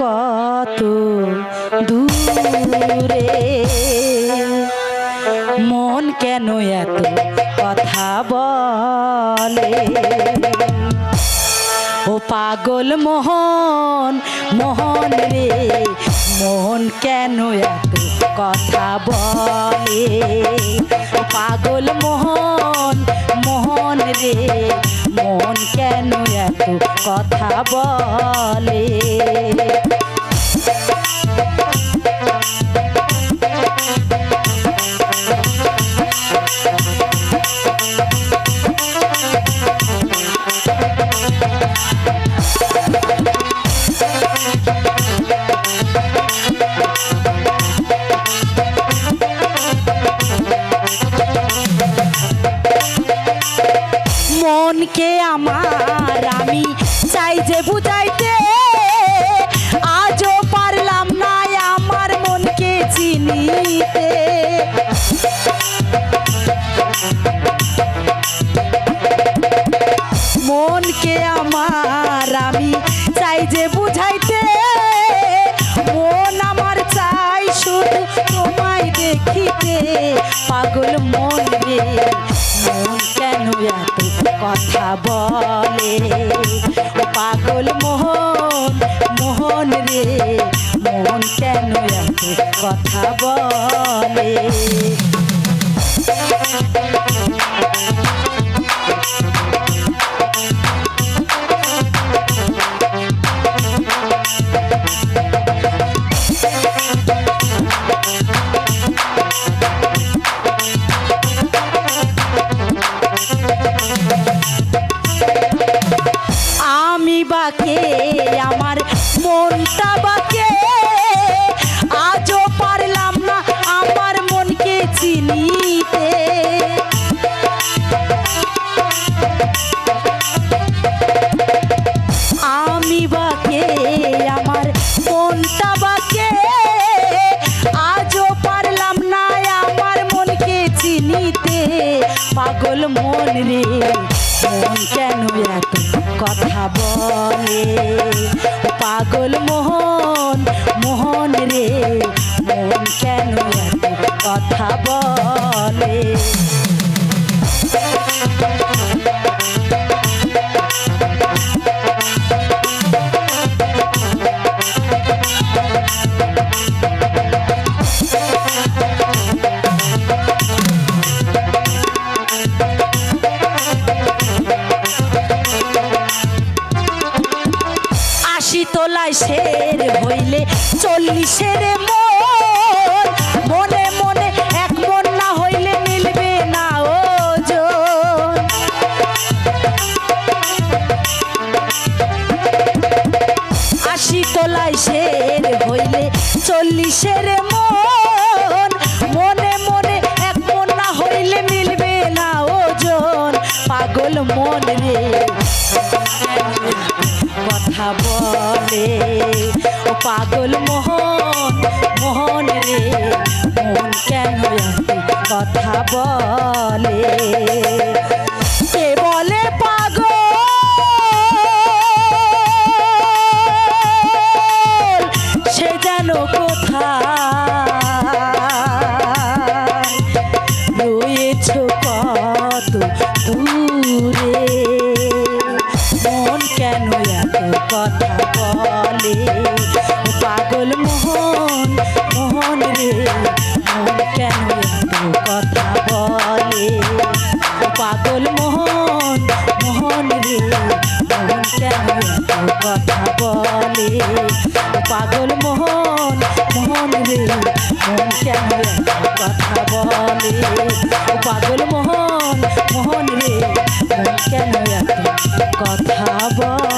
কত দূরে, মন কেন এত কথা বলে। ও পাগল মোহন, মোহন রে, মন কেন এত কথা বলে। ও পাগল মোহন, মোহন রে, মন কেন এত কথা বলে। মনকে আমার আমি চাই যে বুঝাইতে, আজও পারলাম না আমার মনকে চিনিতে। মনকে আমার আমি চাই যে বুঝাইতে, মন আমার চাই শুধু তোমায় দেখিতে। পাগল মন রে, মন কেন এত কথা বলে। ও পাগল মোহন, মোহন রে, মন কেন এত কথা বলে। বাকে আমার মনটা বাকে, আজও পারলাম না আমার মনকে চিনিতে। আমি বাকে আমার মনটা বাকে, আজও পারলাম না আমার মনকে চিনিতে। পাগল মন রে, মন কেন এত কথা বলে। পাগল মোহন, মোহন রে, মন কেন এত কথা বলে। তোলায় শের হইলে 40-এর মন, মনে মনে এক মন না হইলে মিলবে না ওজন। 80 তোলায় শের হইলে 40-এর মন, মনে মনে এক মন না হইলে মিলবে না ওজন। পাগল মন রে, কথা বলে। ও পাগল মোহন, মোহন রে, মন কেন এত কথা বলে। কে বলে পাগল, সে যেন কোথায় রয়েছ কত দূরে, মন কেন এত কথা বলে। পাগল মোহন, মোহন রে, মন কেন এত কথা বলে। পাগল মোহন, মোহন রে, মন কেন এত কথা বলে। পাগল মোহন, মোহন রে, মন কেন এত কথা বলে। পাগল মোহন, মোহন রে, মন কেন এত কথা বলে।